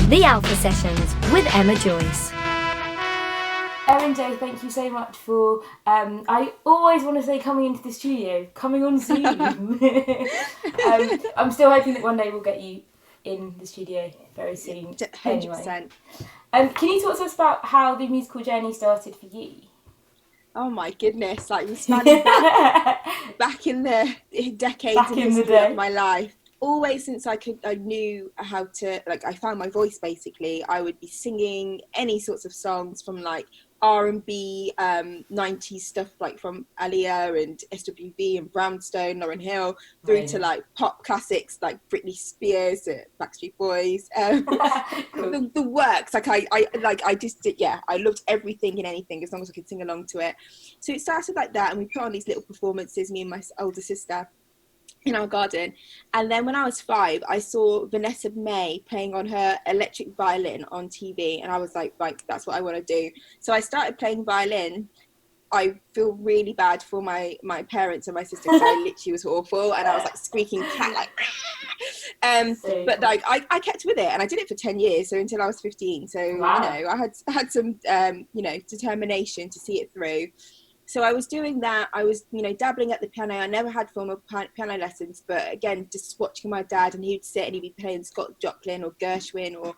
The Alpha Sessions with Emma Joyce. Erin Jae, thank you so much for, I always want to say coming into the studio, coming on soon. I'm still hoping that one day we'll get you in the studio very soon. 100%. Anyway, can you talk to us about how the musical journey started for you? Oh my goodness, like we're spanning back in the decades and history of my life. Always since I knew how to, like, I found my voice basically, I would be singing any sorts of songs from like R&B, 90s stuff like from Aaliyah and SWV and Brownstone, Lauryn Hill, through to like pop classics like Britney Spears, Backstreet Boys, cool. the works. Like I just did, yeah, I loved everything and anything as long as I could sing along to it. So it started like that, and we put on these little performances, me and my older sister, in our garden. And then when I was 5, I saw Vanessa May playing on her electric violin on TV, and I was like, right, that's what I want to do. So I started playing violin. I feel really bad for my parents and my sister because I literally was awful, and I was like squeaking cat like but like I kept with it, and I did it for 10 years, so until I was 15. So wow. You know, I had some you know, determination to see it through. So I was doing that. I was, you know, dabbling at the piano. I never had formal piano lessons, but again, just watching my dad, and he'd sit and he'd be playing Scott Joplin or Gershwin or,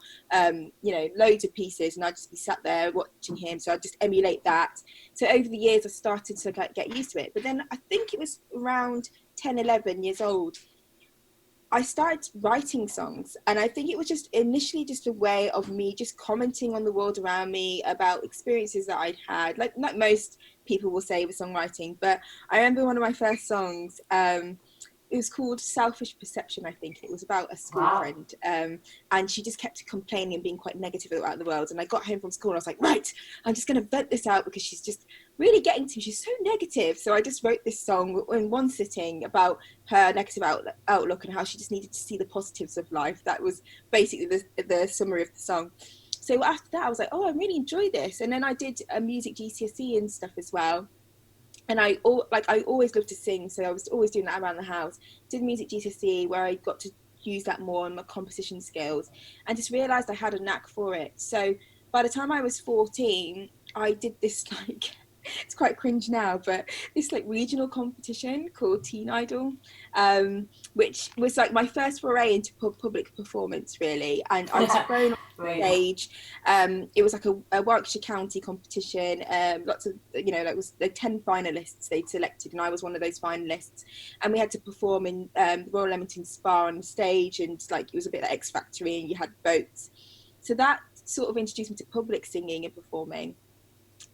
you know, loads of pieces, and I'd just be sat there watching him. So I'd just emulate that. So over the years, I started to like get used to it. But then I think it was around 10, 11 years old, I started writing songs, and I think it was just initially just a way of me just commenting on the world around me about experiences that I'd had, like most people will say with songwriting. But I remember one of my first songs, it was called Selfish Perception, I think. It was about a school friend, and she just kept complaining and being quite negative about the world. And I got home from school and I was like, right, I'm just going to vent this out because she's just really getting to me. She's so negative. So I just wrote this song in one sitting about her negative outlook and how she just needed to see the positives of life. That was basically the summary of the song. So after that, I was like, oh, I really enjoy this. And then I did a music GCSE and stuff as well. And I always loved to sing, so I was always doing that around the house. Did music GCSE, where I got to use that more in my composition skills, and just realised I had a knack for it. So by the time I was 14, I did this like, it's quite cringe now, but this like regional competition called Teen Idol, which was like my first foray into public performance, really. And I was thrown on stage. It was like a Warwickshire County competition. Lots of, you know, like was the 10 finalists they'd selected, and I was one of those finalists. And we had to perform in the Royal Leamington Spa on the stage, and like it was a bit like X Factory, and you had votes. So that sort of introduced me to public singing and performing.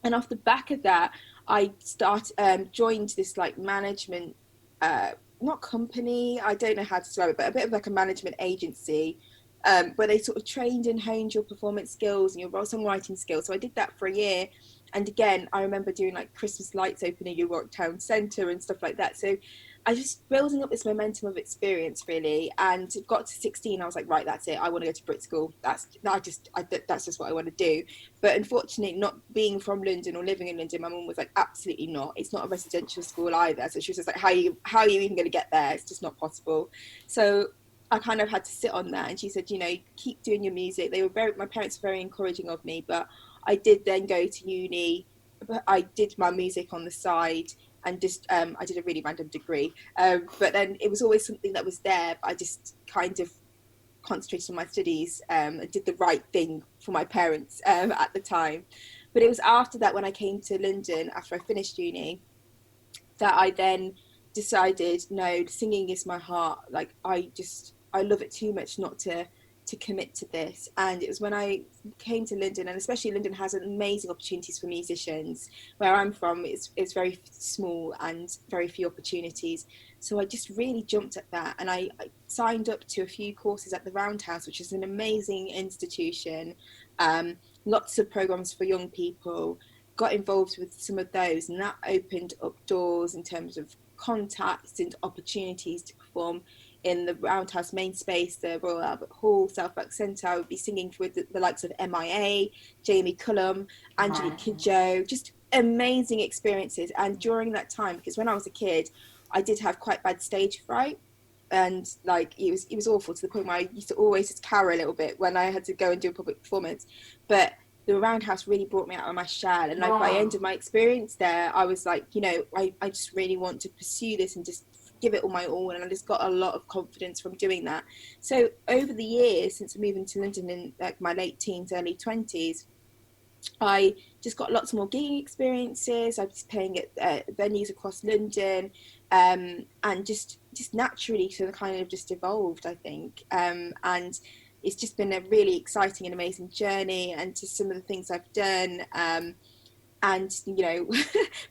And off the back of that, I joined this like management, not company, I don't know how to describe it, but a bit of like a management agency, where they sort of trained and honed your performance skills and your songwriting skills. So I did that for a year. And again, I remember doing like Christmas lights opening in Warwick Town Centre and stuff like that. So I just building up this momentum of experience, really. And got to 16, I was like, right, that's it. I want to go to Brit School. That's just what I want to do. But unfortunately, not being from London or living in London, my mum was like, absolutely not. It's not a residential school either. So she was just like, how are you even going to get there? It's just not possible. So I kind of had to sit on that. And she said, you know, keep doing your music. My parents were very encouraging of me, but I did then go to uni. I did my music on the side, and just I did a really random degree, but then it was always something that was there, but I just kind of concentrated on my studies, and did the right thing for my parents at the time. But it was after that, when I came to London after I finished uni, that I then decided, no, singing is my heart. Like I love it too much not to commit to this. And it was when I came to London, and especially London has amazing opportunities for musicians. Where I'm from, it's very small and very few opportunities. So I just really jumped at that, and I signed up to a few courses at the Roundhouse, which is an amazing institution. Lots of programs for young people. Got involved with some of those, and that opened up doors in terms of contacts and opportunities to perform in the Roundhouse main space, the Royal Albert Hall, South Bank Centre. I would be singing with the likes of MIA, Jamie Cullum, Angelique Kidjo, just amazing experiences. And during that time, because when I was a kid, I did have quite bad stage fright. and like it was awful, to the point where I used to always just cower a little bit when I had to go and do a public performance. But the Roundhouse really brought me out of my shell, and like by the end of my experience there, I was like, you know, I just really want to pursue this and just give it all my all, and I just got a lot of confidence from doing that. So over the years since moving to London in like my late teens, early 20s, I just got lots more gigging experiences. I was playing at venues across London, and just naturally sort of kind of just evolved, I think. And it's just been a really exciting and amazing journey, and to some of the things I've done. And you know,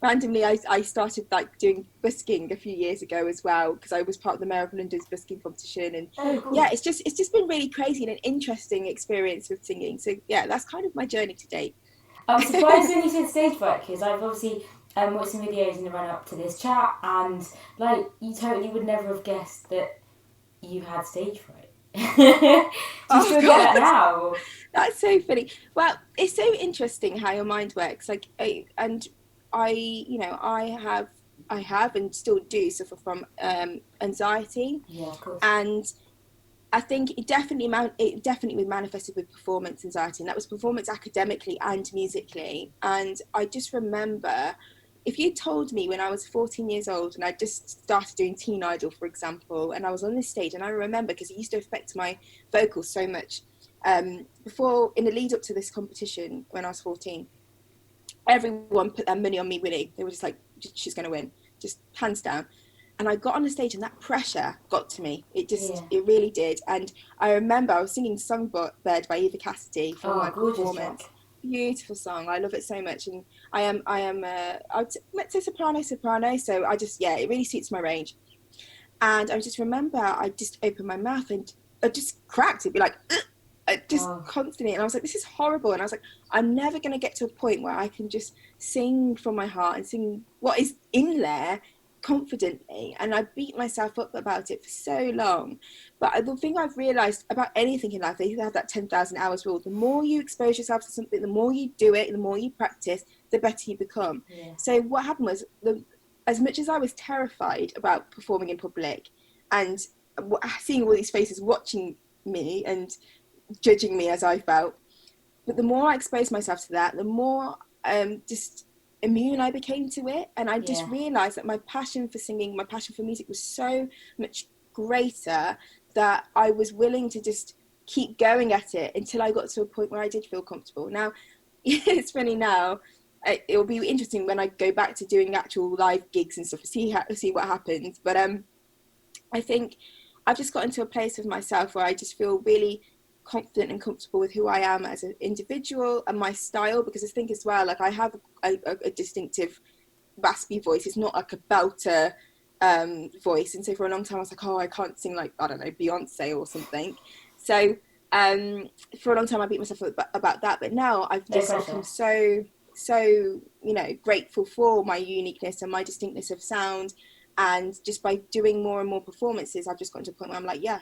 randomly I started like doing busking a few years ago as well, because I was part of the Mayor of London's busking competition. And cool. yeah, it's just been really crazy and an interesting experience with singing. So yeah, that's kind of my journey to date. I'm surprised when you said stage fright, because I've obviously watched some videos in the run up to this chat, and like you totally would never have guessed that you had stage fright. Do you still get that now? That's so funny. Well, it's so interesting how your mind works. Like, I you know, I have and still do suffer from anxiety. Yeah, of course. And I think it definitely manifested with performance anxiety, and that was performance academically and musically. And I just remember, if you told me when I was 14 years old and I just started doing Teen Idol, for example, and I was on this stage, and I remember, because it used to affect my vocals so much, before, in the lead up to this competition when I was 14, everyone put their money on me winning. They were just like, she's going to win, just hands down. And I got on the stage, and that pressure got to me. It really did. And I remember I was singing Songbird by Eva Cassidy for my performance. Track. Beautiful song. I love it so much. And let's say soprano. So it really suits my range. And I just remember I just opened my mouth and I just cracked. It'd be like, constantly. And I was like, this is horrible. And I was like, I'm never going to get to a point where I can just sing from my heart and sing what is in there confidently. And I beat myself up about it for so long. But the thing I've realized about anything in life, they have that 10,000 hours rule. The more you expose yourself to something, the more you do it, the more you practice, the better you become. So what happened was, as much as I was terrified about performing in public and seeing all these faces watching me and judging me as I felt, but the more I exposed myself to that, the more just immune I became to it. And I just realized that my passion for singing, my passion for music was so much greater that I was willing to just keep going at it until I got to a point where I did feel comfortable. Now, it's funny now, it will be interesting when I go back to doing actual live gigs and stuff to see what happens. But I think I've just gotten to a place with myself where I just feel really confident and comfortable with who I am as an individual and my style, because I think as well, like I have a distinctive raspy voice. It's not like a belter voice, and so for a long time I was like, oh, I can't sing like, I don't know, Beyonce or something. So for a long time I beat myself up about that, but now I've just become so you know, grateful for my uniqueness and my distinctness of sound. And just by doing more and more performances, I've just gotten to a point where I'm like, yeah,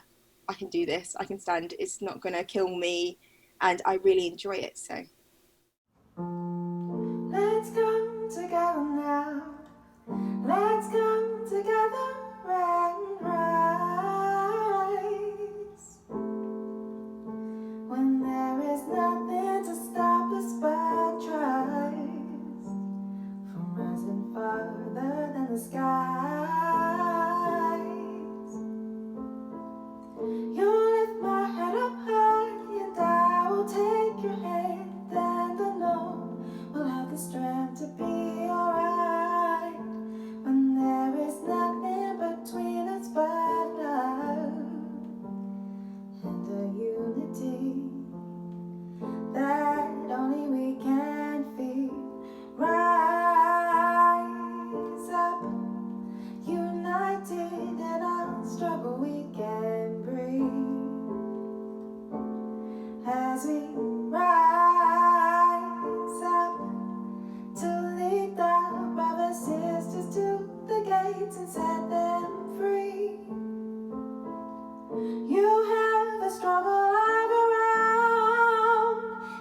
I can do this, I can stand, it's not going to kill me, and I really enjoy it. So let's come together now, let's come together and rise, when there is nothing to stop us but tries, from rising farther than the skies. You lift my head up high, and I will take your hand, and I know we'll have the strength to be alright, when there is nothing between us but love and a unity that only we can feel. Rise up, united in our struggle we can breathe, as we rise up to lead the brothers sisters to the gates and set them free. You have a struggle of your own,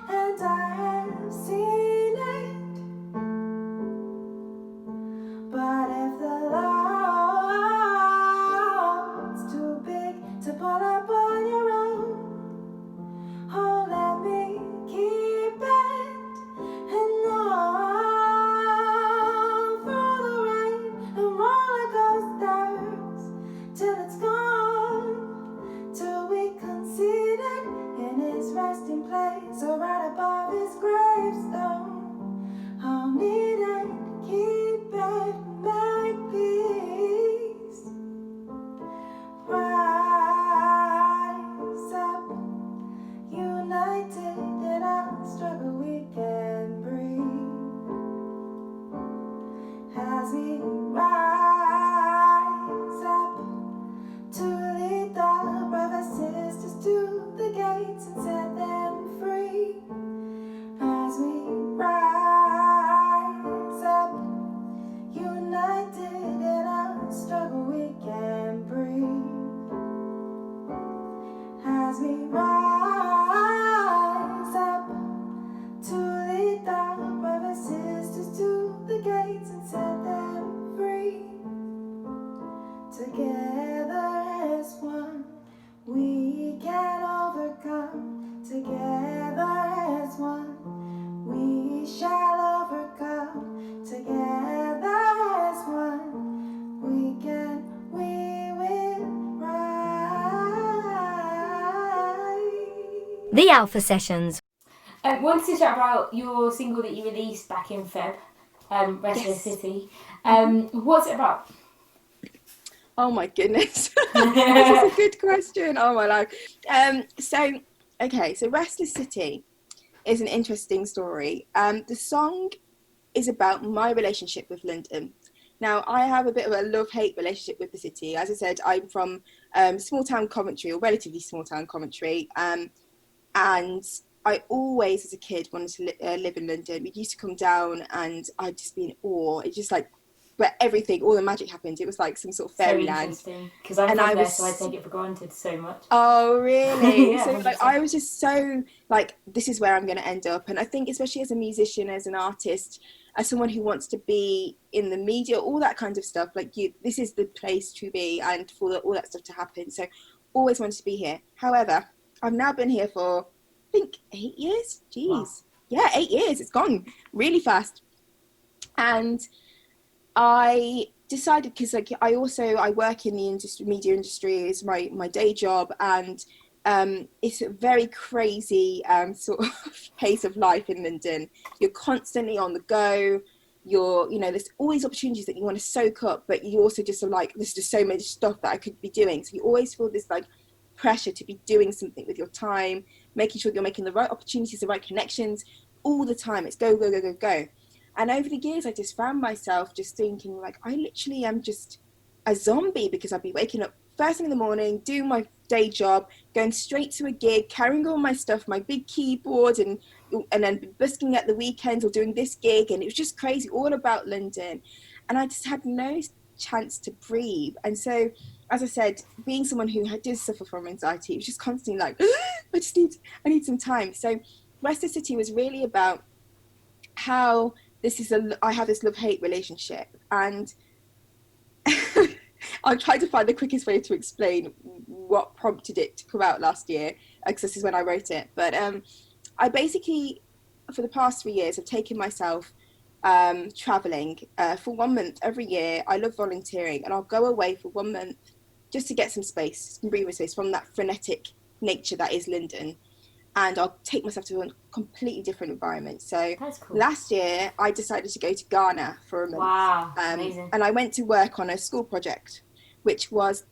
and I have seen it. But if the Lord's too resting place, or right above his gravestone. I'll need it to keep it my peace. Rise up, united in our struggle we can breathe. As we rise up to lead the brothers, sisters to the gates and set them free. As we rise up, united in our struggle we can breathe. As we rise up to lead the brothers, sisters to the gates and set them free. Together as one, we can overcome. Together as one, we shall overcome. Together as one, we will rise. The Alpha Sessions. I wanted to chat about your single that you released back in Feb, Restless City. What's it about? Oh my goodness. This is a good question. Oh my life. So Restless City is an interesting story. The song is about my relationship with London. Now, I have a bit of a love-hate relationship with the city. As I said, I'm from small town Coventry, or relatively small town Coventry, and I always, as a kid, wanted to live in London. We used to come down and I'd just be in awe. It's just like where everything, all the magic happened. It was like some sort of fairyland. So interesting, because I'm from there, so I take it for granted so much. Oh, really? Yeah, so 100%. like, I was just so like, this is where I'm going to end up. And I think especially as a musician, as an artist, as someone who wants to be in the media, all that kind of stuff, like this is the place to be and for all that stuff to happen. So always wanted to be here. However, I've now been here for, I think, 8 years. Jeez. Wow. Yeah, 8 years. It's gone really fast. And I decided, because like I work in the media industry, is my day job, and it's a very crazy sort of pace of life in London. You're constantly on the go. There's always opportunities that you want to soak up, but you also just are like, there's just so much stuff that I could be doing. So you always feel this like pressure to be doing something with your time, making sure you're making the right opportunities, the right connections all the time. It's go, go, go, go, go. And over the years, I just found myself just thinking, like, I literally am just a zombie, because I'd be waking up first thing in the morning, doing my day job, going straight to a gig, carrying all my stuff, my big keyboard, and then busking at the weekends or doing this gig. And it was just crazy, all about London. And I just had no chance to breathe. And so, as I said, being someone who did suffer from anxiety, it was just constantly like, I need some time. So Restless City was really about how I have this love-hate relationship, and I'll try to find the quickest way to explain what prompted it to come out last year, because this is when I wrote it. But I basically, for the past 3 years, have taken myself traveling for 1 month every year. I love volunteering, and I'll go away for 1 month just to get some space, some breathing space from that frenetic nature that is London. And I'll take myself to a completely different environment. So cool. Last year, I decided to go to Ghana for a month. Wow, amazing. And I went to work on a school project, which was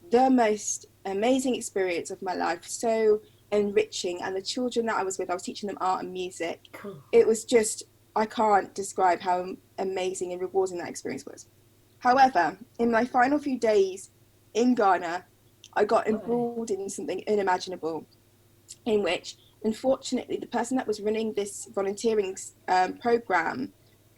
the most amazing experience of my life. So enriching. And the children that I was with, I was teaching them art and music. Cool. It was just, I can't describe how amazing and rewarding that experience was. However, in my final few days in Ghana, I got embroiled in something unimaginable, in which, unfortunately, the person that was running this volunteering program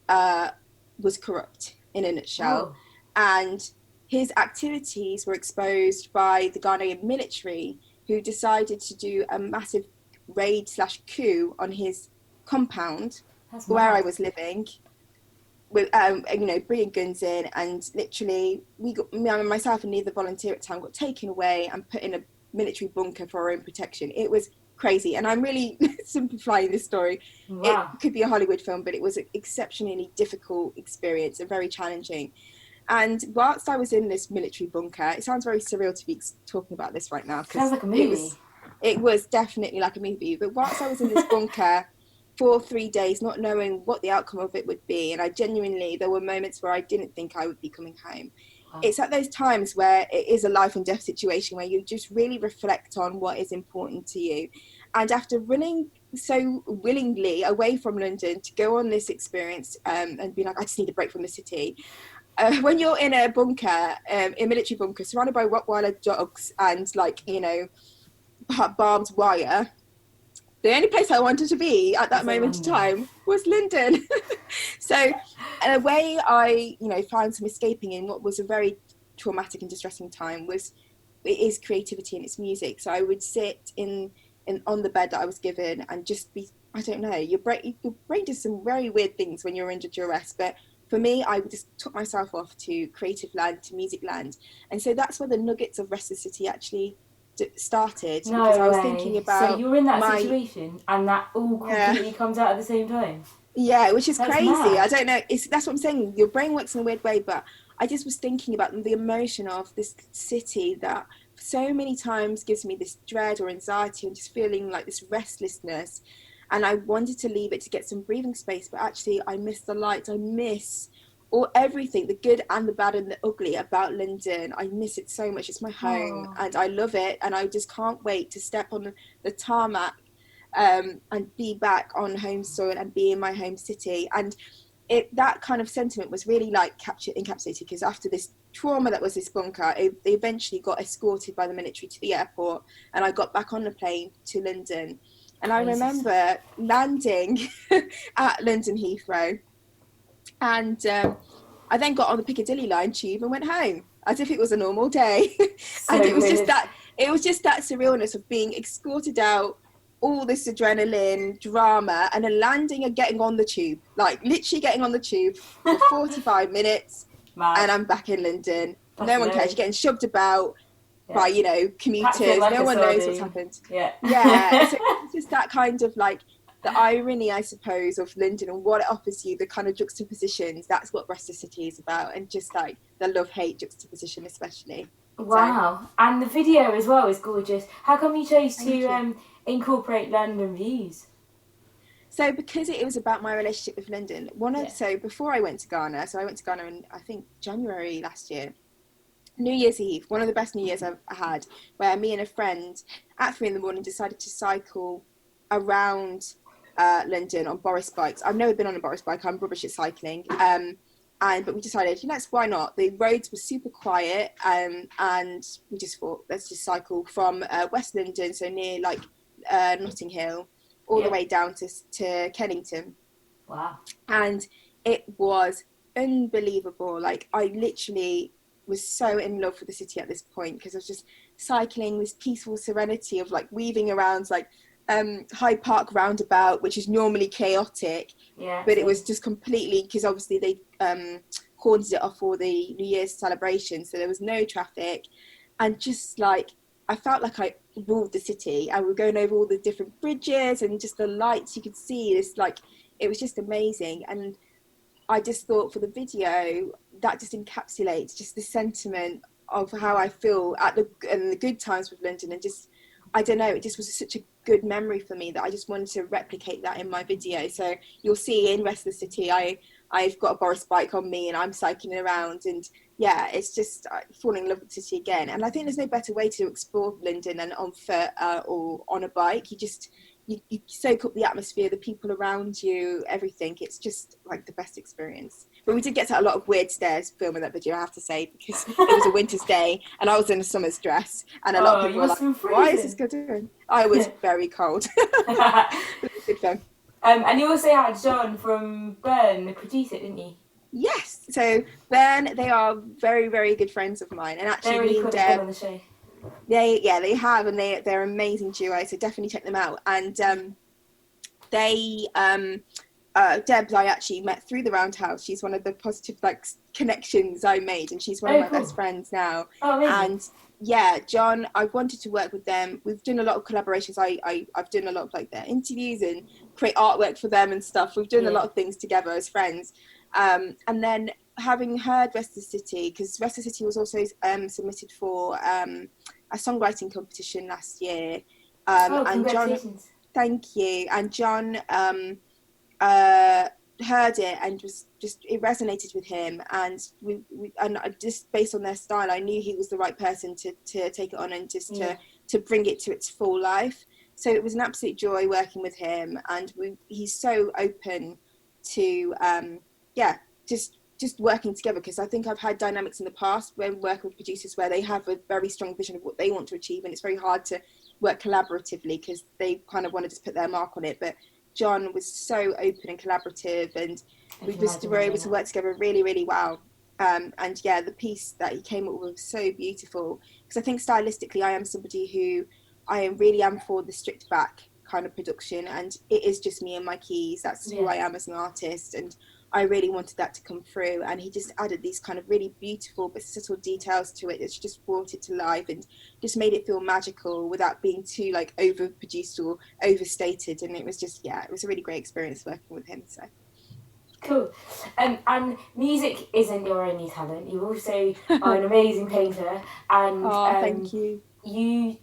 was corrupt, in a nutshell. Oh. And his activities were exposed by the Ghanaian military, who decided to do a massive raid/coup on his compound where I was living, with bringing guns in, and literally myself and the volunteer at the time got taken away and put in a military bunker for our own protection. It was crazy, and I'm really simplifying this story. Wow. It could be a Hollywood film, but it was an exceptionally difficult experience and very challenging. And whilst I was in this military bunker, it sounds very surreal to be talking about this right now. Sounds like a movie. It was definitely like a movie. But whilst I was in this bunker for 3 days, not knowing what the outcome of it would be, and there were moments where I didn't think I would be coming home. Wow. It's at those times where it is a life and death situation where you just really reflect on what is important to you. And after running so willingly away from London to go on this experience and be like, I just need a break from the city. When you're in a bunker, a military bunker, surrounded by Rottweiler dogs and barbed wire, the only place I wanted to be at that moment in time was London. So a way I, found some escaping in what was a very traumatic and distressing time is creativity and its music. So I would sit on the bed that I was given and just be, I don't know, your brain does some very weird things when you're under duress, but for me, I just took myself off to creative land, to music land. And so that's where the nuggets of Restless City actually started. No because I was way. thinking about So you're in that situation and that all completely comes out at the same time? Yeah, which is That's crazy. mad. I don't know. That's what I'm saying. Your brain works in a weird way, but I just was thinking about the emotion of this city that so many times gives me this dread or anxiety and just feeling like this restlessness. And I wanted to leave it to get some breathing space, but actually I miss the lights. I miss everything, the good and the bad and the ugly about London. I miss it so much. It's my home and I love it. And I just can't wait to step on the tarmac and be back on home soil and be in my home city. And that kind of sentiment was really like encapsulated because after this trauma that was this bunker, they eventually got escorted by the military to the airport and I got back on the plane to London. And I remember landing at London Heathrow, and I then got on the Piccadilly line tube and went home as if it was a normal day. And it was just that surrealness of being escorted out, all this adrenaline, drama, and then landing and getting on the tube, like literally getting on the tube for 45 minutes, and I'm back in London. No one cares. You're getting shoved about by, commuters. Like no one knows what's happened. Yeah. So it's just that kind of like the irony, I suppose, of London and what it offers you, the kind of juxtapositions. That's what Restless City is about, and just like the love-hate juxtaposition, especially. Wow. So, and the video as well is gorgeous. How come you chose to incorporate London views? So because it was about my relationship with London. So before I went to Ghana, so I went to Ghana in, I think, January last year. New Year's Eve, one of the best New Year's I've had, where me and a friend at 3 a.m. decided to cycle around London on Boris bikes. I've never been on a Boris bike. I'm rubbish at cycling. But we decided, why not? The roads were super quiet, and we just thought, let's just cycle from West London, so near like Notting Hill, all the way down to Kennington. Wow. And it was unbelievable. Like, I literally was so in love with the city at this point, because I was just cycling this peaceful serenity of like weaving around like Hyde Park roundabout, which is normally chaotic, but it was just completely, because obviously they cordoned it off for the New Year's celebration, so there was no traffic, and just like I felt like I ruled the city. And we were going over all the different bridges and just the lights you could see. It's like, it was just amazing. And I just thought for the video, that just encapsulates just the sentiment of how I feel at the good times with London, and just, I don't know, it just was such a good memory for me that I just wanted to replicate that in my video. So you'll see in Restless City, I've got a Boris bike on me and I'm cycling around, and yeah, it's just falling in love with the city again. And I think there's no better way to explore London than on foot or on a bike. You soak up the atmosphere, the people around you, everything. It's just like the best experience. But we did get a lot of weird stares filming that video, I have to say, because it was a winter's day and I was in a summer's dress, and a lot of people were like, why is this good doing? I was very cold. It was good fun. And you also had John from Burn produce it, didn't you? Yes. So Burn, they are very, very good friends of mine, and actually they're really cool on the show. They have, and they're an amazing duo, so definitely check them out. And Debs I actually met through the Roundhouse. She's one of the positive connections I made, and she's one of my best friends now. Oh, amazing. And yeah, John, I wanted to work with them. We've done a lot of collaborations. I've done a lot of their interviews and create artwork for them and stuff. We've done a lot of things together as friends. And then having heard Restless City, because Restless City was also submitted for a songwriting competition last year, And John, congratulations. thank you. And John heard it and it resonated with him, and we and just based on their style, I knew he was the right person to take it on and just to bring it to its full life. So it was an absolute joy working with him, and he's so open to just working together, because I think I've had dynamics in the past when working with producers where they have a very strong vision of what they want to achieve, and it's very hard to work collaboratively because they kind of want to just put their mark on it. But John was so open and collaborative, and we just were able to work together really, really well. And yeah, the piece that he came up with was so beautiful, because I think stylistically I am somebody who I really am for the stripped back kind of production, and it is just me and my keys. That's who I am as an artist, and I really wanted that to come through, and he just added these kind of really beautiful but subtle details to it. It's just brought it to life and just made it feel magical without being too like overproduced or overstated. And it was just, it was a really great experience working with him. So cool. And music isn't your only talent. You also are an amazing painter, and thank you. You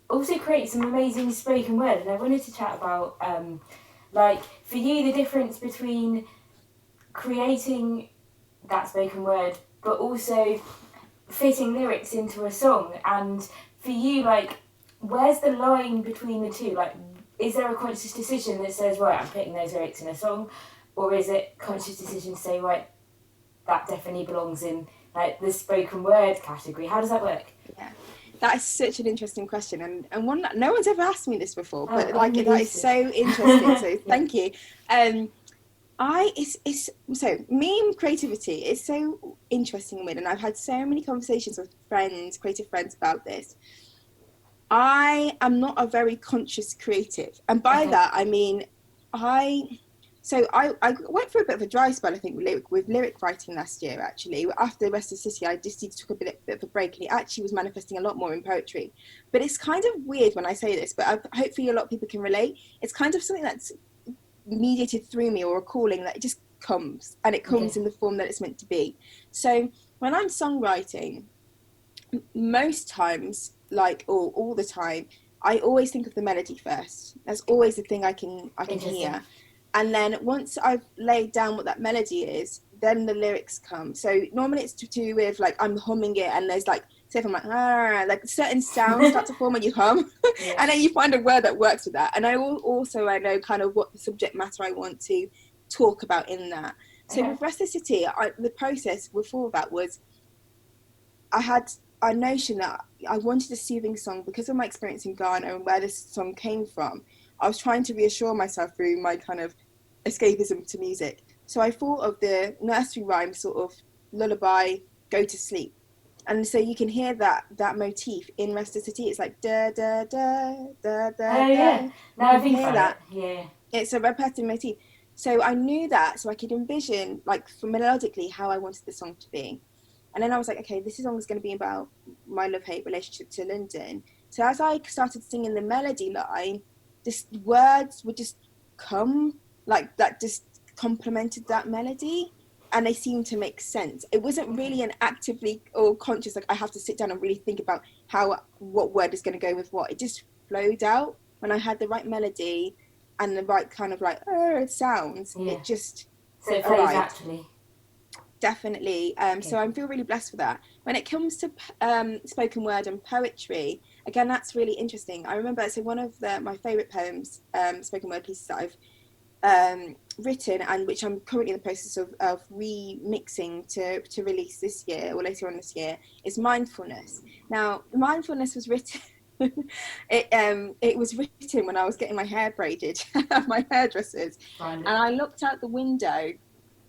also create some amazing spoken word, and I wanted to chat about like for you the difference between creating that spoken word but also fitting lyrics into a song, and for you, like, where's the line between the two? Like, is there a conscious decision that says, right, I'm putting those lyrics in a song, or is it conscious decision to say, right, that definitely belongs in like the spoken word category? How does that work? Yeah, that is such an interesting question, and one that no one's ever asked me this before, but that is so interesting. So thank you. So me and creativity is so interesting and weird, and I've had so many conversations with creative friends about this. I am not a very conscious creative, and by that I mean I went through a bit of a dry spell, I think, with lyric writing last year. Actually, after the Rest of the City, I just took a bit of a break, and it actually was manifesting a lot more in poetry. But it's kind of weird when I say this, but hopefully a lot of people can relate. It's kind of something that's mediated through me, or a calling that it just comes, and it comes in the form that it's meant to be. So when I'm songwriting, most times, like, or all the time, I always think of the melody first. That's always the thing I can hear. And then once I've laid down what that melody is, then the lyrics come. So normally it's to do with, like, I'm humming it, and there's like, say if I'm like certain sounds start to form when you hum, and then you find a word that works with that. And I know kind of what the subject matter I want to talk about in that. So with Rest of the City, the process before that was, I had a notion that I wanted a soothing song because of my experience in Ghana and where this song came from. I was trying to reassure myself through my kind of escapism to music. So I thought of the nursery rhyme sort of lullaby, go to sleep. And so you can hear that motif in Rest of the City. It's like da da da da da. Oh yeah, now I think about that. It. Yeah, it's a repetitive motif. So I knew that, so I could envision, like, melodically how I wanted the song to be. And then I was like, okay, this song is going to be about my love-hate relationship to London. So as I started singing the melody line, just words would just come, like, that just complemented that melody, and they seemed to make sense. It wasn't really an actively or conscious, like, I have to sit down and really think about what word is going to go with what. It just flowed out when I had the right melody and the right kind of, like, sounds. It just so it plays naturally. Definitely. So I feel really blessed for that. When it comes to spoken word and poetry, again, that's really interesting. I remember, so one of my favourite poems, spoken word pieces that I've written, and which I'm currently in the process of remixing to release this year or later on this year, is Mindfulness. Now, Mindfulness was written it was written when I was getting my hair braided at my hairdresser's, and I looked out the window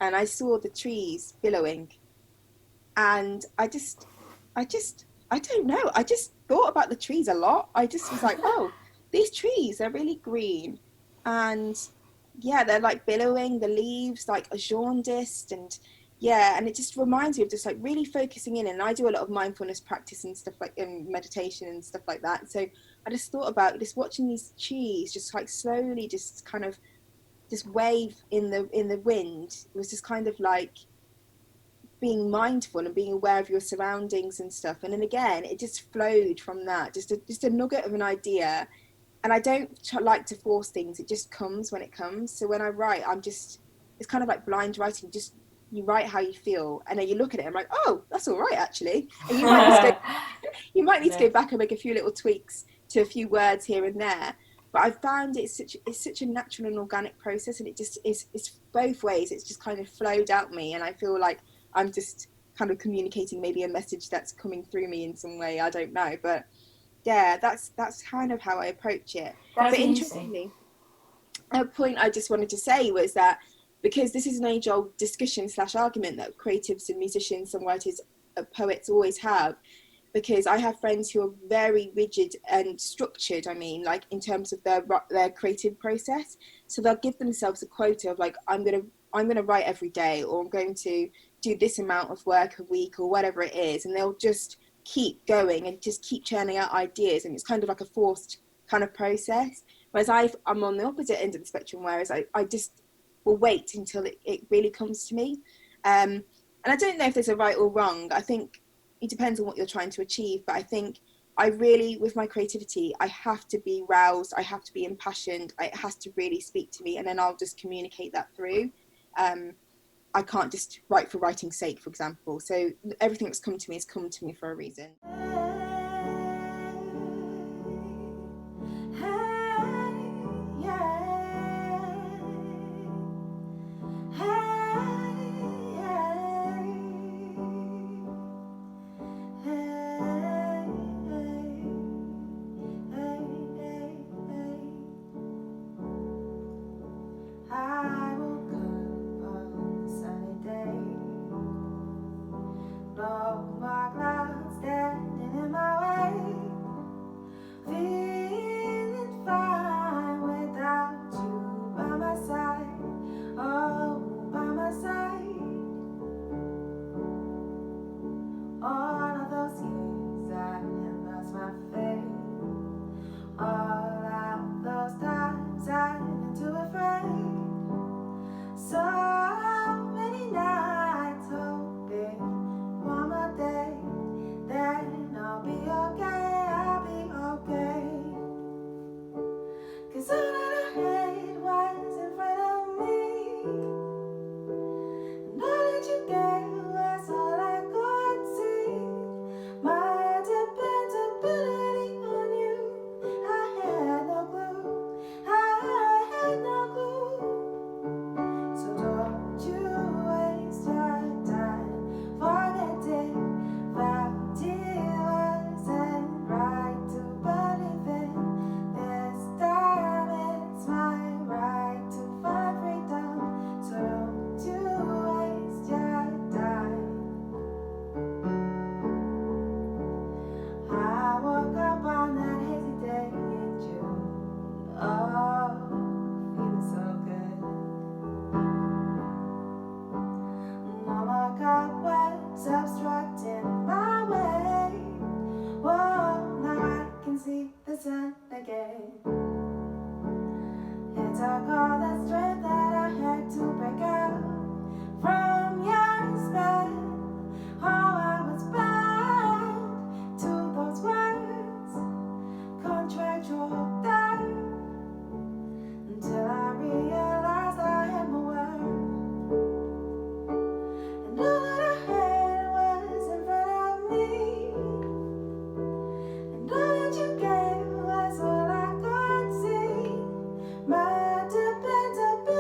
and I saw the trees billowing, and I don't know, I just thought about the trees a lot. I just was like, oh, these trees are really green, and they're like billowing, the leaves like are jaundiced, and it just reminds me of just like really focusing in. And I do a lot of mindfulness practice and stuff, like in meditation and stuff like that. So I just thought about just watching these trees just like slowly just kind of just wave in the wind. It was just kind of like being mindful and being aware of your surroundings and stuff. And then again, it just flowed from that, just a nugget of an idea. and I don't like to force things. It just comes when it comes. So when I write, it's kind of like blind writing. Just you write how you feel, and then you look at it and I'm like, oh, that's all right actually. And you might need to go back and make a few little tweaks to a few words here and there. But I've found it's such a natural and organic process, and it's both ways. It's just kind of flowed out me, and I feel like I'm just kind of communicating maybe a message that's coming through me in some way. I don't know, but yeah, that's kind of how I approach it. That's but interestingly, a point I just wanted to say was that because this is an age-old discussion / argument that creatives and musicians, songwriters, poets always have, because I have friends who are very rigid and structured, I mean, like in terms of their creative process. So they'll give themselves a quota of like, I'm gonna write every day, or I'm going to do this amount of work a week, or whatever it is, and they'll just keep going and just keep churning out ideas, and it's kind of like a forced kind of process. Whereas I'm on the opposite end of the spectrum, whereas I just will wait until it really comes to me. And I don't know if there's a right or wrong. I think it depends on what you're trying to achieve, but I think I really, with my creativity, I have to be roused, I have to be impassioned, it has to really speak to me, and then I'll just communicate that through. I can't just write for writing's sake, for example. So everything that's come to me has come to me for a reason. I woke up on a sunny day, no more clouds standing in my way, feeling fine without you by my side, oh, by my side. All of those years I have lost my faith, all of those times I've been too afraid. So many nights hoping one more day, then I'll be okay, I'll be okay. 'Cause all that I had was in front of me, and all that you gave was all I could see. My dependability on you, I had no clue, I had no clue. So don't you waste your time forgetting that it wasn't right to believe in. This time it's my right to find freedom. So don't you waste your time. I woke up on that hazy day in June. Oh, feeling so good. No more cobwebs obstructing my way. Whoa, now I can see the sun again. It took all the strength that I had to break out from your spell. Oh, I was bound to those words, contractual debt, until I realized I had my worth. And all that I had was in front of me, and all that you gave was all I could see. My dependability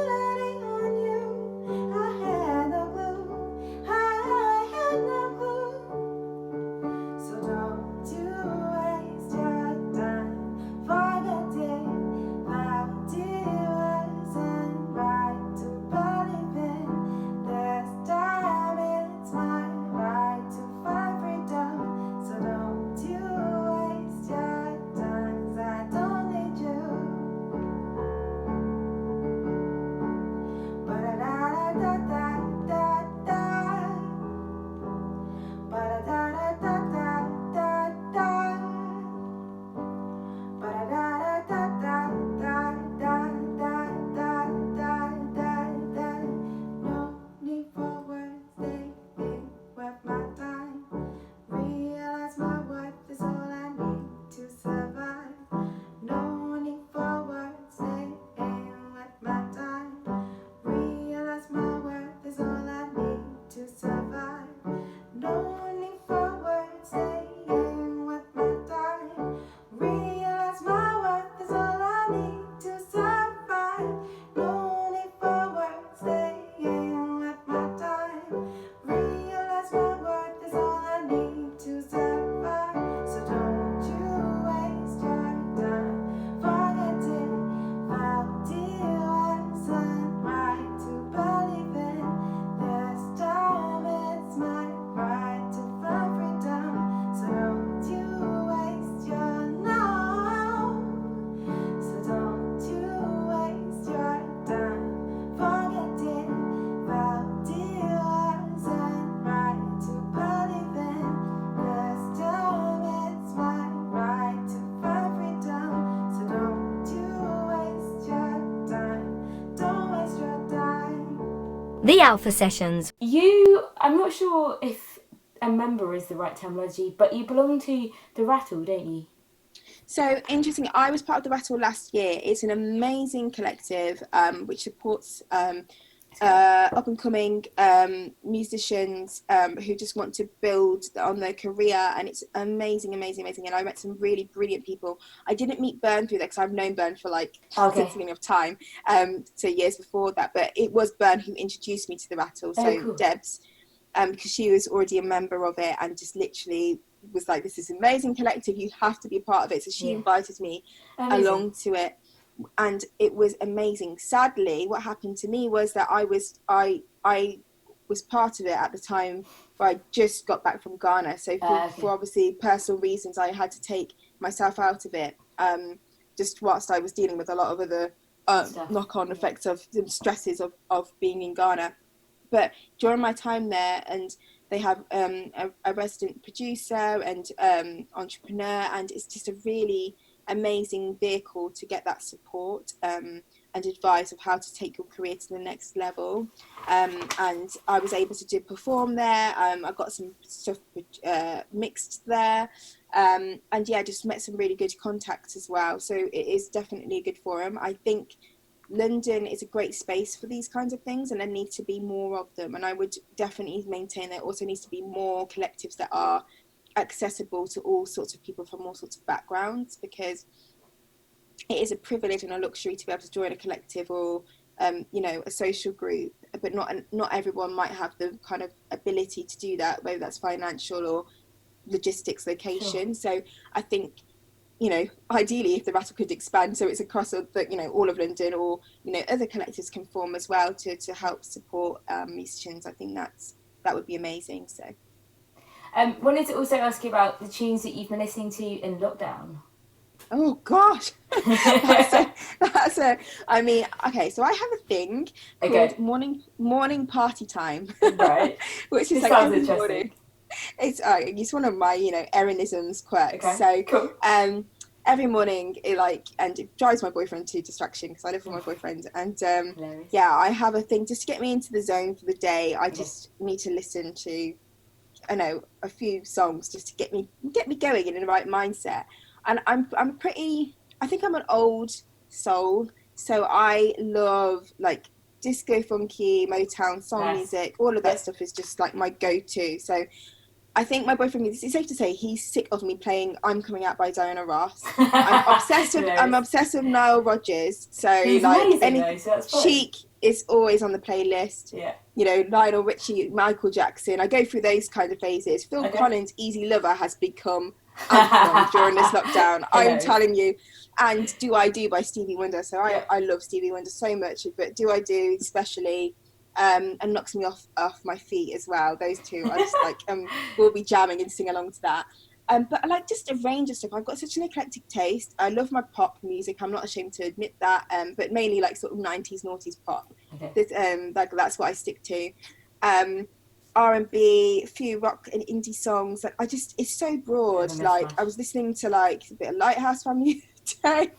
The Alpha Sessions. I'm not sure if a member is the right terminology, but you belong to the Rattle, don't you? So interesting. I was part of the Rattle last year. It's an amazing collective which supports up and coming musicians who just want to build on their career, and it's amazing. And I met some really brilliant people. I didn't meet Bern through that because I've known Bern for like since the beginning of time, so years before that. But it was Bern who introduced me to the Rattle. So cool. Debs, because she was already a member of it and just literally was like, this is an amazing collective, you have to be a part of it. So she invited me along to it, and it was amazing. Sadly, what happened to me was that I was part of it at the time where I just got back from Ghana. So for obviously personal reasons, I had to take myself out of it, just whilst I was dealing with a lot of other knock-on effects of the stresses of being in Ghana. But during my time there, and they have a resident producer and entrepreneur, and it's just a really amazing vehicle to get that support and advice of how to take your career to the next level. And I was able to perform there. I got some stuff mixed there, and just met some really good contacts as well. So it is definitely a good forum. I think London is a great space for these kinds of things, and there need to be more of them. And I would definitely maintain there also needs to be more collectives that are accessible to all sorts of people from all sorts of backgrounds, because it is a privilege and a luxury to be able to join a collective or a social group, but not everyone might have the kind of ability to do that, whether that's financial or logistics, location. So I think, ideally if the Rattle could expand so it's across all of London, or other collectives can form as well to help support musicians, I think that would be amazing. So wanted to also ask you about the tunes that you've been listening to in lockdown. Oh gosh, I mean, okay, so I have a thing called morning party time, right? Which is this like sounds every morning. It's one of my Erinisms quirks. Okay, so cool. Every morning it drives my boyfriend to distraction because I live with my boyfriend, and I have a thing just to get me into the zone for the day. I just need to listen to a few songs just to get me going in the right mindset. And I think I'm an old soul, so I love like disco, funky, Motown, soul music. All of that stuff is just like my go-to. So I think my boyfriend, it's safe to say, he's sick of me playing "I'm Coming Out" by Diana Ross. I'm obsessed with Nile Rodgers. So he's like amazing, so that's Chic is always on the playlist. Yeah. Lionel Richie, Michael Jackson. I go through those kind of phases. Phil Collins' "Easy Lover" has become anthem during this lockdown. I'm telling you. And "Do I Do" by Stevie Wonder. So I love Stevie Wonder so much, but "Do I Do" especially. And "Knocks Me Off My Feet" as well. Those two I just like we'll be jamming and sing along to that. But I like just a range of stuff. I've got such an eclectic taste. I love my pop music, I'm not ashamed to admit that, but mainly like sort of 90s noughties pop. That's what I stick to. R&B, a few rock and indie songs. Like it's so broad. Like I was listening to like a bit of Lighthouse Family today.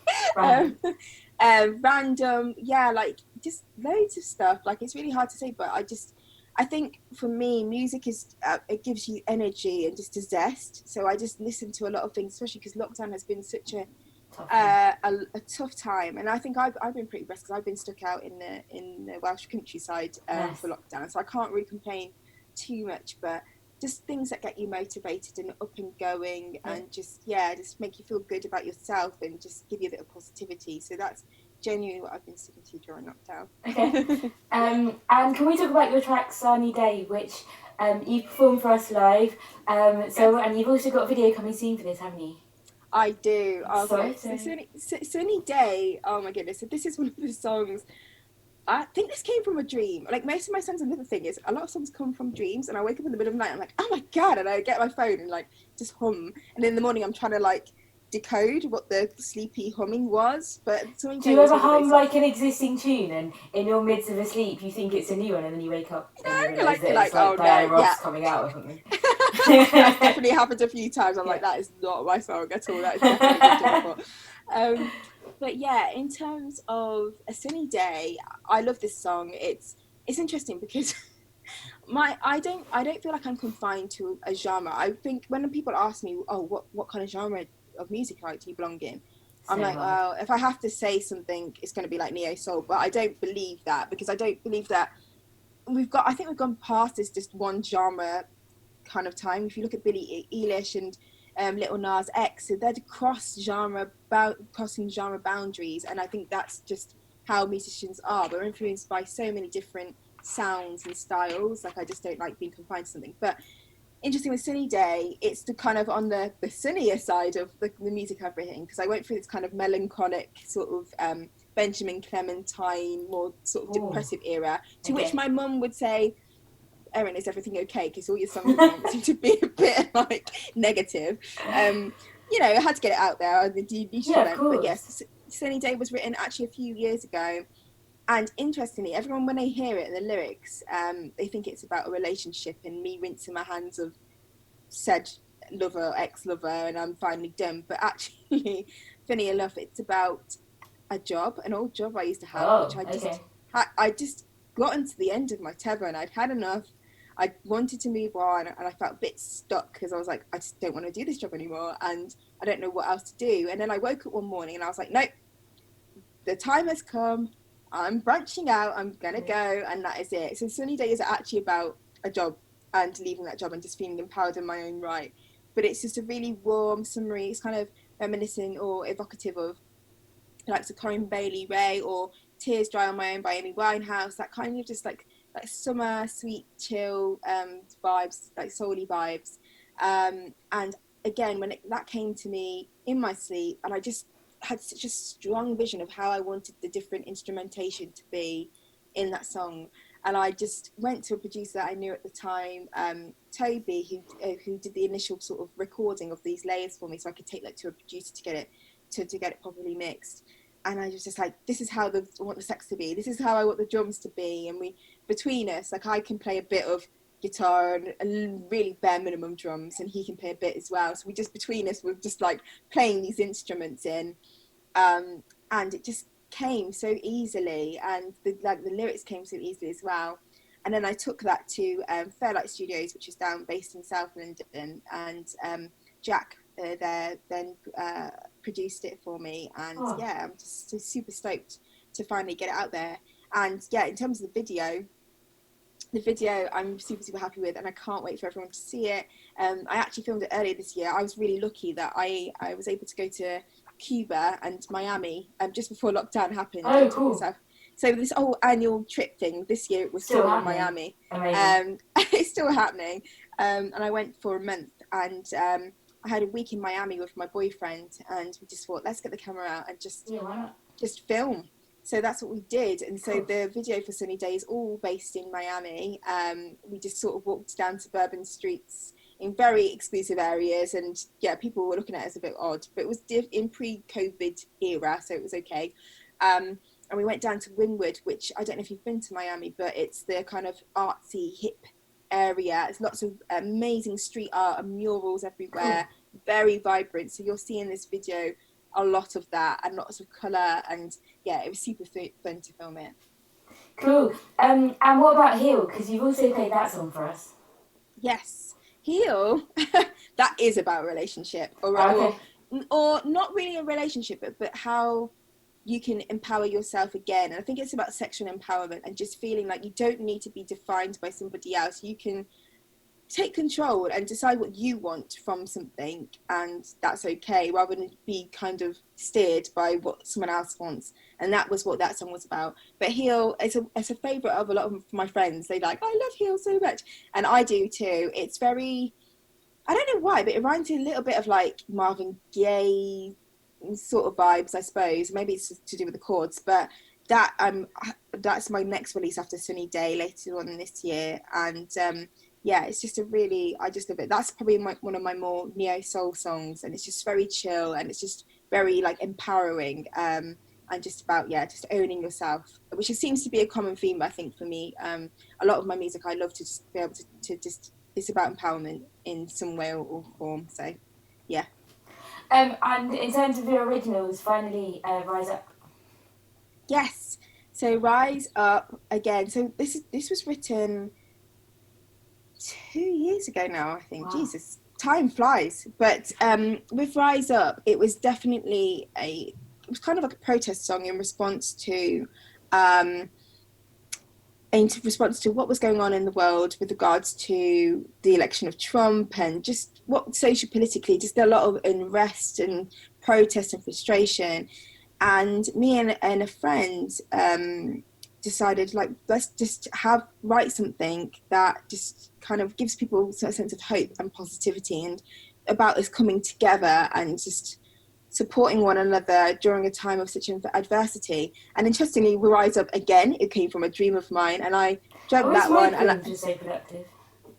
Random, like just loads of stuff. Like it's really hard to say, but I think for me music is it gives you energy and just a zest. So I just listen to a lot of things, especially because lockdown has been such a tough time. And I think I've been pretty blessed because I've been stuck out in the Welsh countryside for lockdown, so I can't really complain too much, but just things that get you motivated and up and going, and just make you feel good about yourself and just give you a bit of positivity. So that's genuinely what I've been sticking to during lockdown. Okay. And can we talk about your track "Sunny Day," which you performed for us live? And you've also got a video coming soon for this, haven't you? I do. Sunny Day. Oh my goodness! So this is one of the songs. I think this came from a dream. Like most of my songs, another thing is a lot of songs come from dreams, and I wake up in the middle of the night, I'm like, oh my god, and I get my phone and like just hum, and in the morning I'm trying to like decode what the sleepy humming was. But do you ever hum like an existing tune, and in your midst of a sleep you think it's a new one, and then you wake up and you realise that it's like Diana Ross coming out or something? That's definitely happened a few times. I'm like, that is not my song at all. That is definitely But yeah, in terms of "A Sunny Day," I love this song. It's it's interesting because I don't feel like I'm confined to a genre. I think when people ask me, oh, what kind of genre of music like do you belong in? I'm like, well, if I have to say something, it's going to be like neo soul. But I don't believe that, because I don't believe that I think we've gone past this just one genre kind of time. If you look at Billie Eilish and Little Nas X, they're crossing genre boundaries, and I think that's just how musicians are. We're influenced by so many different sounds and styles. Like, I just don't like being confined to something. But interesting with Sunny Day, it's the kind of on the sunnier side of the music I've written, because I went through this kind of melancholic sort of Benjamin Clementine, more sort of depressive era, to which my mum would say, Erin, is everything okay? Because all your songs at the moment seem to be a bit like negative. You know, I had to get it out there. But yes, Sunny Day was written actually a few years ago. And interestingly, everyone, when they hear it in the lyrics, they think it's about a relationship and me rinsing my hands of said lover, ex-lover, and I'm finally done. But actually, funny enough, it's about a job, an old job I used to have, which I just gotten to the end of my tether and I'd had enough. I wanted to move on, and I felt a bit stuck because I was like, I just don't want to do this job anymore, and I don't know what else to do. And then I woke up one morning and I was like, nope, the time has come. I'm branching out. I'm gonna go, and that is it. So Sunny Day is actually about a job and leaving that job and just feeling empowered in my own right. But it's just a really warm summary. It's kind of reminiscent or evocative of like Corinne Bailey Rae or Tears Dry on My Own by Amy Winehouse. That kind of just like summer, sweet, chill vibes, like soul-y vibes. And again, when that came to me in my sleep, and I just had such a strong vision of how I wanted the different instrumentation to be in that song. And I just went to a producer that I knew at the time, Toby, who did the initial sort of recording of these layers for me, so I could take that to a producer to get it properly mixed. And I was just like, this is how I want the sax to be. This is how I want the drums to be. And between us, like, I can play a bit of guitar and really bare minimum drums, and he can play a bit as well. So between us, we're just like playing these instruments in, and it just came so easily, and the lyrics came so easily as well. And then I took that to Fairlight Studios, which is based in South London, and Jack there then produced it for me, and I'm just so super stoked to finally get it out there. And in terms of the video I'm super happy with, and I can't wait for everyone to see it. I actually filmed it earlier this year. I was really lucky that I was able to go to Cuba and Miami just before lockdown happened. Cool. So this whole annual trip thing this year, it was still in Miami. It's still happening. And I went for a month, and I had a week in Miami with my boyfriend, and we just thought, let's get the camera out and just film. So that's what we did. And so the video for Sunny Day is all based in Miami. We just sort of walked down suburban streets in very exclusive areas, and people were looking at us a bit odd, but it was in pre-COVID era, so it was okay. And we went down to Wynwood, which I don't know if you've been to Miami, but it's the kind of artsy, hip area. It's lots of amazing street art and murals everywhere, very vibrant. So you'll see in this video a lot of that and lots of colour, and it was super fun to film it. Cool. And what about Heal? Because you've also played that song for us. Yes, Heal. That is about a relationship, or not really a relationship, but how you can empower yourself again. And I think it's about sexual empowerment and just feeling like you don't need to be defined by somebody else. You can take control and decide what you want from something, and that's okay, rather than be kind of steered by what someone else wants. And that was what that song was about. But Heal is a favourite of a lot of my friends. They like, I love Heal so much, and I do too. It's very, I don't know why, but it reminds me a little bit of like Marvin Gaye sort of vibes, I suppose. Maybe it's to do with the chords, but that's my next release after Sunny Day later on this year. And it's just I just love it. That's probably one of my more neo soul songs, and it's just very chill, and it's just very like empowering, and just about just owning yourself, which seems to be a common theme, I think, for me. A lot of my music, I love to just be able to just, it's about empowerment in some way or form. So and in terms of your originals, finally, Rise Up. Yes. So Rise Up again. So this was written 2 years ago now, I think. Wow. Jesus, time flies. But with Rise Up, it was definitely it was kind of like a protest song in response to what was going on in the world with regards to the election of Trump and just what politically, just a lot of unrest and protest and frustration. And me and a friend decided, like, let's just write something that just kind of gives people a sense of hope and positivity and about us coming together and just supporting one another during a time of such adversity. And interestingly, We Rise Up again, it came from a dream of mine, and I dreamt that one. And dreams are so productive.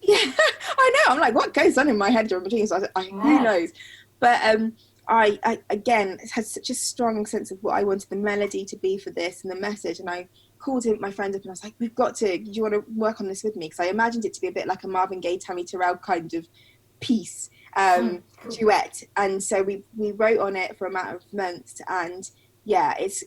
Yeah, I know. I'm like, what goes on in my head during my dreams? Who knows? But I again had such a strong sense of what I wanted the melody to be for this and the message, and I called my friend up and I was like, do you want to work on this with me? Because I imagined it to be a bit like a Marvin Gaye, Tammy Terrell kind of piece, cool. Duet. And so we wrote on it for a matter of months, and yeah, it's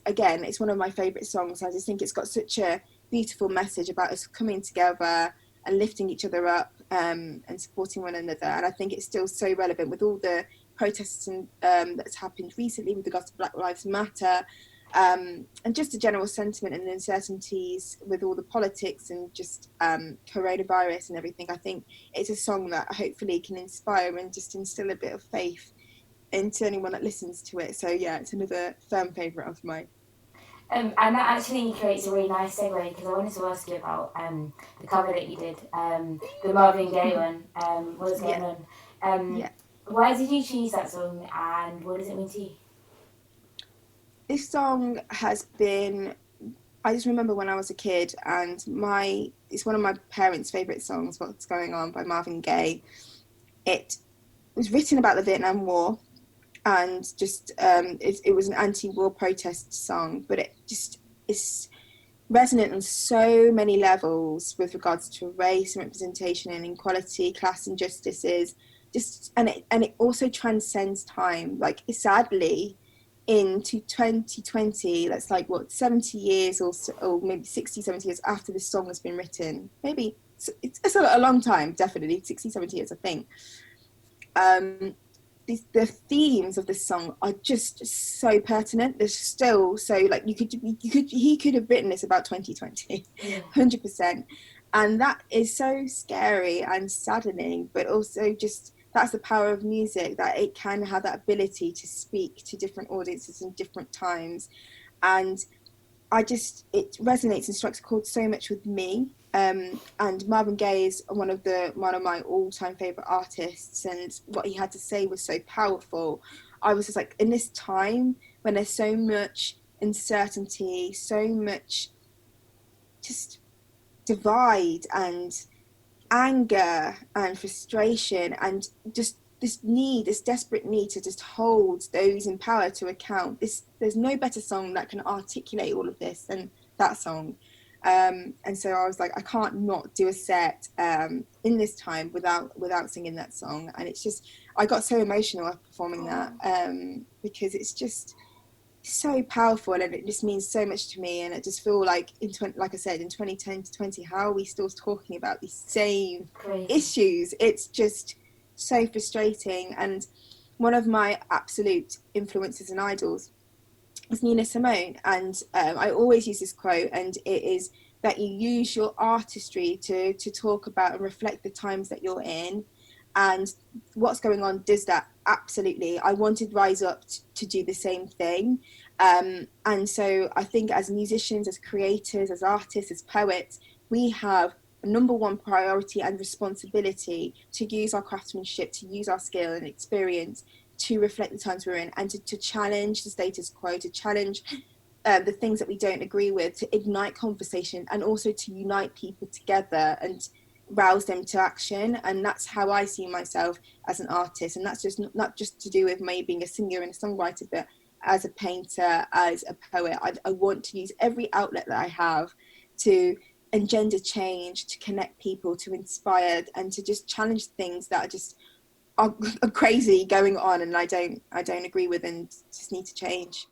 one of my favourite songs. I just think it's got such a beautiful message about us coming together and lifting each other up, and supporting one another. And I think it's still so relevant with all the protests and that's happened recently with regards to Black Lives Matter, and just a general sentiment and uncertainties with all the politics and just coronavirus and everything. I think it's a song that hopefully can inspire and just instill a bit of faith into anyone that listens to it. So yeah, it's another firm favourite of mine. And that actually creates a really nice segue, because I wanted to ask you about the cover that you did, the Marvin Gaye one. What's going on? Why did you choose that song, and what does it mean to you? This song has been, I just remember when I was a kid, and it's one of my parents' favourite songs, What's Going On by Marvin Gaye. It was written about the Vietnam War, and just it was an anti-war protest song, but it's resonant on so many levels with regards to race and representation and inequality, class injustices, and it also transcends time. Like, sadly, into 2020, that's like 70 years or maybe 60, 70 years after this song has been written. Maybe it's a long time, definitely 60, 70 years, I think. The themes of this song are just so pertinent. They're still so, like, he could have written this about 2020, 100%. And that is so scary and saddening, but also just, that's the power of music, that it can have that ability to speak to different audiences in different times. And it resonates and strikes a chord so much with me. And Marvin Gaye is one of my all-time favorite artists, and what he had to say was so powerful. I was just like, in this time when there's so much uncertainty, so much just divide and anger and frustration, and just this desperate need to just hold those in power to account. There's no better song that can articulate all of this than that song. And so I was like, I can't not do a set in this time without singing that song. And it's just, I got so emotional after performing that, because it's just so powerful, and it just means so much to me. And I just feel like like I said, in 2010 to 20, how are we still talking about these same issues? It's just so frustrating. And one of my absolute influences and idols is Nina Simone, and I always use this quote, and it is that you use your artistry to talk about and reflect the times that you're in, and what's going on does that. Absolutely. I wanted Rise Up to do the same thing, and so I think as musicians, as creators, as artists, as poets, we have a number one priority and responsibility to use our craftsmanship, to use our skill and experience to reflect the times we're in, and to challenge the status quo, to challenge the things that we don't agree with, to ignite conversation, and also to unite people together and rouse them to action. And that's how I see myself as an artist. And that's just not just to do with me being a singer and a songwriter, but as a painter, as a poet. I want to use every outlet that I have to engender change, to connect people, to inspire, and to just challenge things that are crazy going on, and I don't agree with, and just need to change.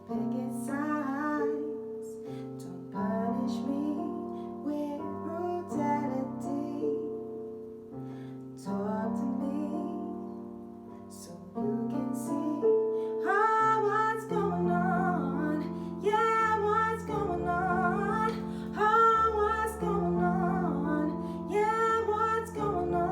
picket signs. Don't punish me with brutality. Talk to me so you can see what's going on. Yeah, what's going on? What's going on? Yeah, what's going on?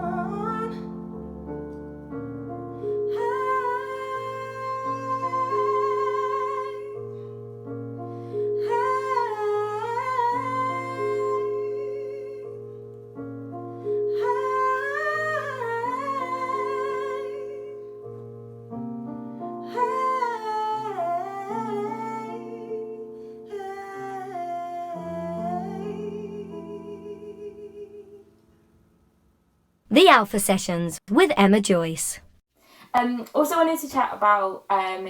The Alpha Sessions with Emma Joyce. Also wanted to chat about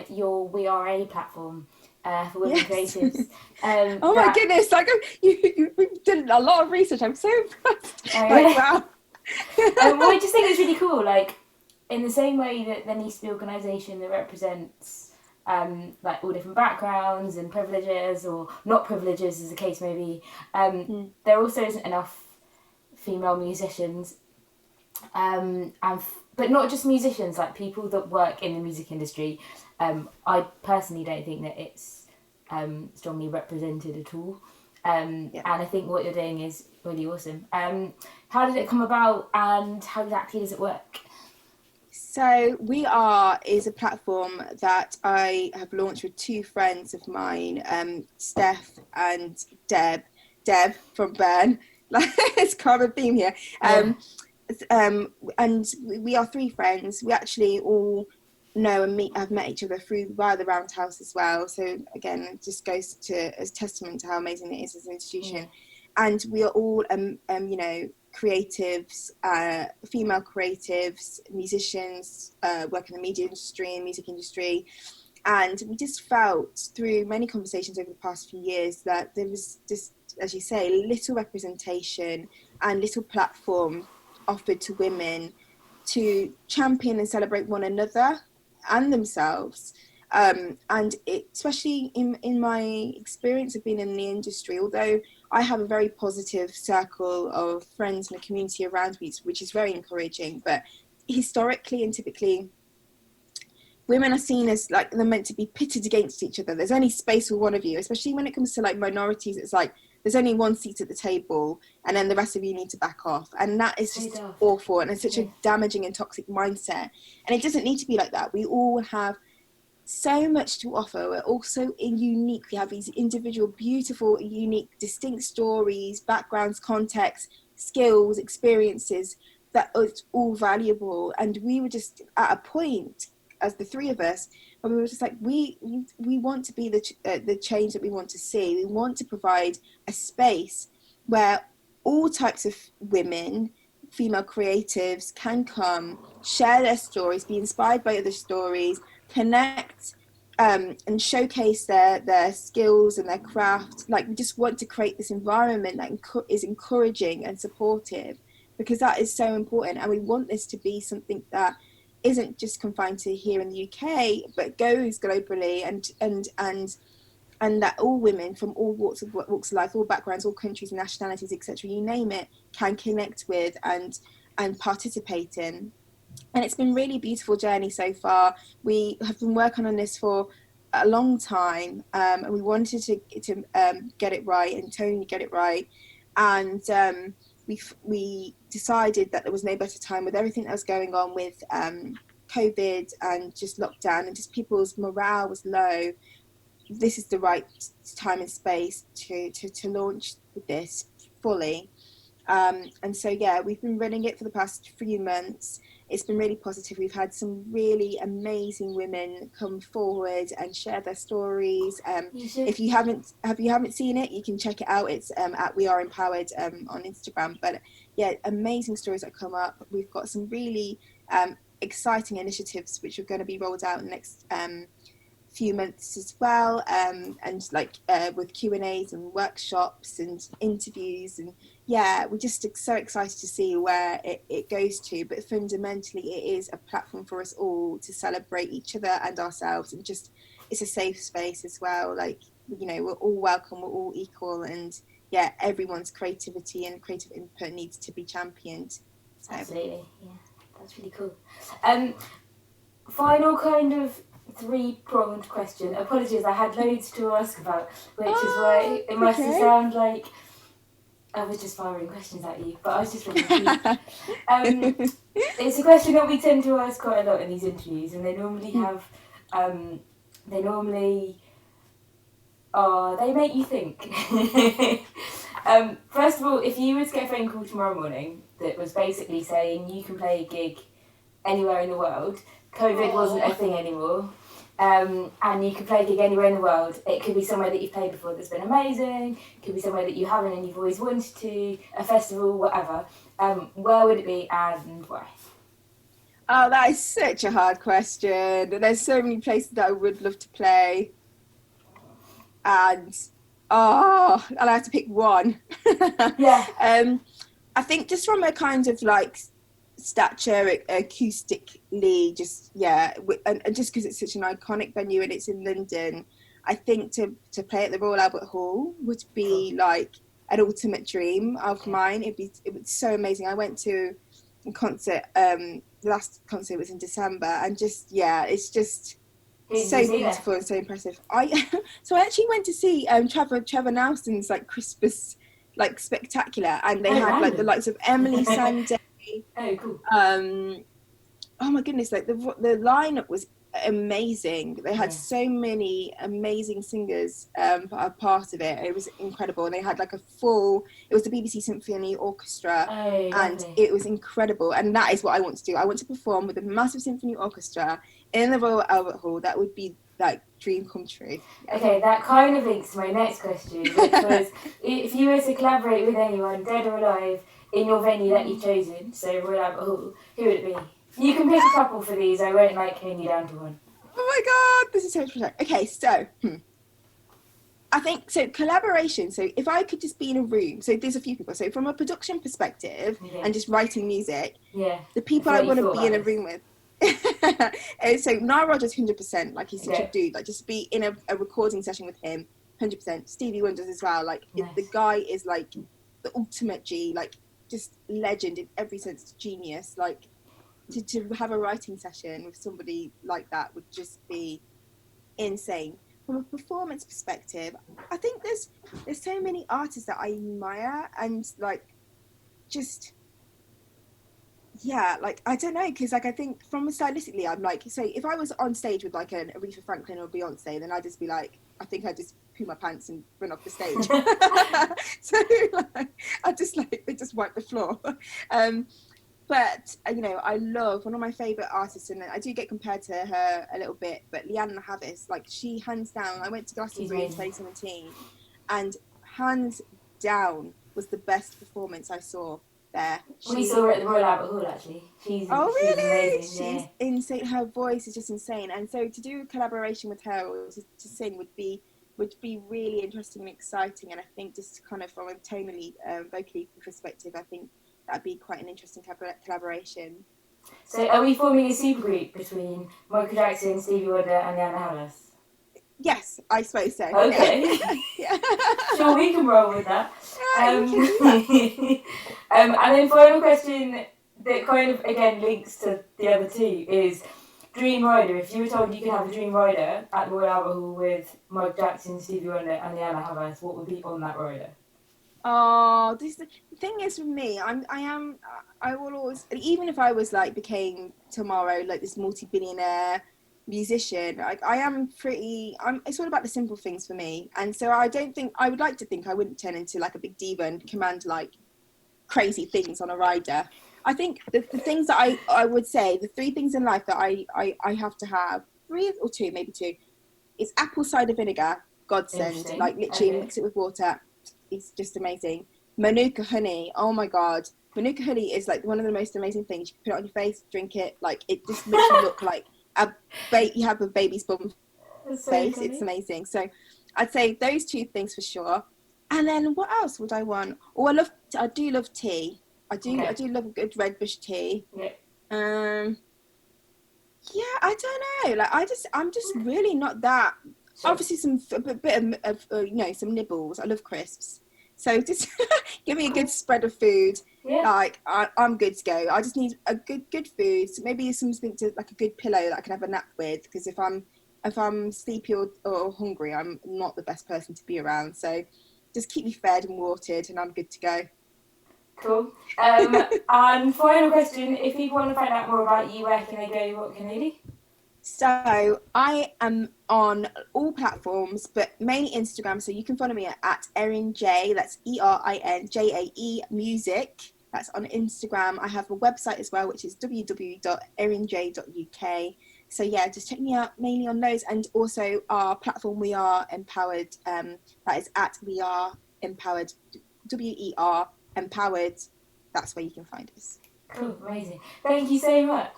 your We Are A platform for women creatives. Oh my goodness! Like you did a lot of research. I'm so impressed. Wow. Well, I just think it's really cool. Like, in the same way that there needs to be an organisation that represents like all different backgrounds and privileges, or not privileges, as the case may be, there also isn't enough female musicians, but not just musicians, like people that work in the music industry. I personally don't think that it's strongly represented at all. And I think what you're doing is really awesome. How did it come about, and how exactly does it work? So We Are is a platform that I have launched with two friends of mine, Steph and Deb. Deb from Bern. Like, it's common theme here. And we are three friends. We actually all know and have met each other via the Roundhouse as well. So again, it just goes to as testament to how amazing it is as an institution. And we are all creatives, female creatives, musicians, work in the media industry and music industry. And we just felt through many conversations over the past few years that there was just, as you say, little representation and little platform offered to women to champion and celebrate one another and themselves. And it, especially in my experience of being in the industry, although I have a very positive circle of friends and a community around me, which is very encouraging, but historically and typically, women are seen as like they're meant to be pitted against each other. There's only space for one of you, especially when it comes to like minorities. It's like there's only one seat at the table and then the rest of you need to back off. And that is just awful. And it's such a damaging and toxic mindset. And it doesn't need to be like that. We all have so much to offer. We're also unique. We have these individual, beautiful, unique, distinct stories, backgrounds, contexts, skills, experiences that are all valuable. And we were just at a point as the three of us, and we were just like, we want to be the change that we want to see. We want to provide a space where all types of women, female creatives, can come, share their stories, be inspired by other stories, connect, and showcase their skills and their craft. Like, we just want to create this environment that is encouraging and supportive, because that is so important. And we want this to be something that isn't just confined to here in the UK, but goes globally, and that all women from all walks of life, all backgrounds, all countries, nationalities, etc., you name it, can connect with and participate in. And it's been really beautiful journey so far. We have been working on this for a long time, and we wanted to get it right, and Tony get it right, and we decided that there was no better time with everything that was going on with COVID and just lockdown, and just people's morale was low. This is the right time and space to launch this fully. And so, yeah, we've been running it for the past few months. It's been really positive. We've had some really amazing women come forward and share their stories. If you haven't seen it, you can check it out. It's at We Are Empowered on Instagram. But yeah, amazing stories that come up. We've got some really exciting initiatives which are going to be rolled out in the next few months as well, and like with Q&As and workshops and interviews, and yeah, we're just so excited to see where it goes to. But fundamentally, it is a platform for us all to celebrate each other and ourselves, and just it's a safe space as well. Like, you know, we're all welcome, we're all equal, and yeah, everyone's creativity and creative input needs to be championed. So. Absolutely, yeah, that's really cool. Final kind of three-pronged question. Apologies, I had loads to ask about, which is why it must have sound like I was just firing questions at you, but I was just really intrigued. It's a question that we tend to ask quite a lot in these interviews, and they normally have, they make you think. First of all, if you were to get a phone call tomorrow morning that was basically saying you can play a gig anywhere in the world, COVID wasn't a thing anymore, and you can play a gig anywhere in the world. It could be somewhere that you've played before that's been amazing, it could be somewhere that you haven't and you've always wanted to, a festival, whatever. Where would it be and why? Oh, that is such a hard question. There's so many places that I would love to play. And I'll have to pick one. Yeah. I think just from a kind of like stature, acoustically, just and just because it's such an iconic venue and it's in London, I think to play at the Royal Albert Hall would be like an ultimate dream of mine. It was so amazing. I went to a concert. The last concert was in December, and just it's just so beautiful and so impressive. I actually went to see Trevor Nelson's like Christmas like spectacular, and they had like the likes of Emily Sandé. Oh, cool. Oh my goodness, like the lineup was amazing. They had so many amazing singers a part of it. It was incredible. And they had like it was the BBC Symphony Orchestra, and it was incredible. And that is what I want to do. I want to perform with a massive symphony orchestra in the Royal Albert Hall. That would be like dream come true. Okay, that kind of links to my next question, which was if you were to collaborate with anyone, dead or alive, in your venue that you've chosen, so Royal Albert Hall, who would it be? You can pick a couple for these. I won't pin you down to one. Oh my god, this is so much fun. Okay, so I think so. Collaboration. So if I could just be in a room. So there's a few people. So from a production perspective and just writing music, the people I want to be in a room with. So Nile Rodgers, 100%. Like he's such a dude. Like just be in a recording session with him, 100%. Stevie Wonder's as well. Like the guy is like the ultimate G. Like just legend in every sense. Genius. Like. To have a writing session with somebody like that would just be insane. From a performance perspective, I think there's so many artists that I admire and like just like I don't know, because like I think from stylistically I'm like, so if I was on stage with like an Aretha Franklin or Beyonce, then I'd just be like, I think I'd just poo my pants and run off the stage. So like I just wipe the floor. But, you know, I love one of my favourite artists, and I do get compared to her a little bit, but Leanne Havis, like, she hands down, I went to Glastonbury in 2017, and hands down was the best performance I saw there. We saw her at the Royal Albert Hall, actually. She's amazing. She's insane. Her voice is just insane. And so to do a collaboration with her or to sing would be really interesting and exciting. And I think just kind of from a tonally, vocally perspective, I think that'd be quite an interesting collaboration. So are we forming a supergroup between Michael Jackson, Stevie Wonder and Leanne Havis? Yes, I suppose so. Okay. Yeah. Sure, we can roll with that. And then final question that kind of, again, links to the other two is Dream Rider. If you were told you could have a Dream Rider at the Royal Albert Hall with Michael Jackson, Stevie Wonder and Leanne Havis, what would be on that rider? Oh, the thing is with me, I will always, even if I was like became tomorrow like this multi-billionaire musician, it's all about the simple things for me. And so I would like to think I wouldn't turn into like a big diva and command like crazy things on a rider. I think the things that I would say, the three things in life that I have to have, three or two, maybe two, is apple cider vinegar, godsend, like literally mix it with water. It's just amazing. Manuka honey, oh my god. Manuka honey is like one of the most amazing things. You can put it on your face, drink it, like it just makes you look like you have a baby's bum face. So it's amazing. So I'd say those two things for sure. And then what else would I want? Oh, I do love tea. I do love a good red bush tea. Yeah. Yeah, I don't know. Like, I'm just really not that. Sure. Obviously, a bit of you know, some nibbles. I love crisps. So just give me a good spread of food. Yeah. Like, I'm good to go. I just need a good food. So maybe something to, like, a good pillow that I can have a nap with. Because if I'm sleepy or hungry, I'm not the best person to be around. So just keep me fed and watered, and I'm good to go. Cool. And final question, if people want to find out more about you, where can they go? What can they do? So I am on all platforms, but mainly Instagram. So you can follow me at Erin Jae. That's ErinJae music. That's on Instagram. I have a website as well, which is www.erinjae.uk. So yeah, just check me out mainly on those, and also our platform We Are Empowered. That is at We Are Empowered. WER Empowered. That's where you can find us. Cool, amazing. Thank you so much.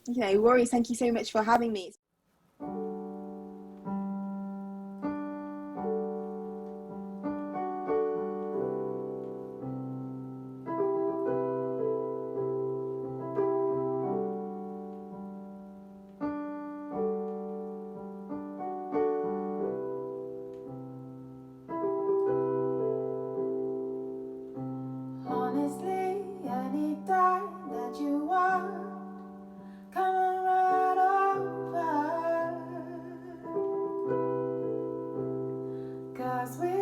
No worries. Thank you so much for having me. Honestly, any time that you want, come on right over. 'Cause we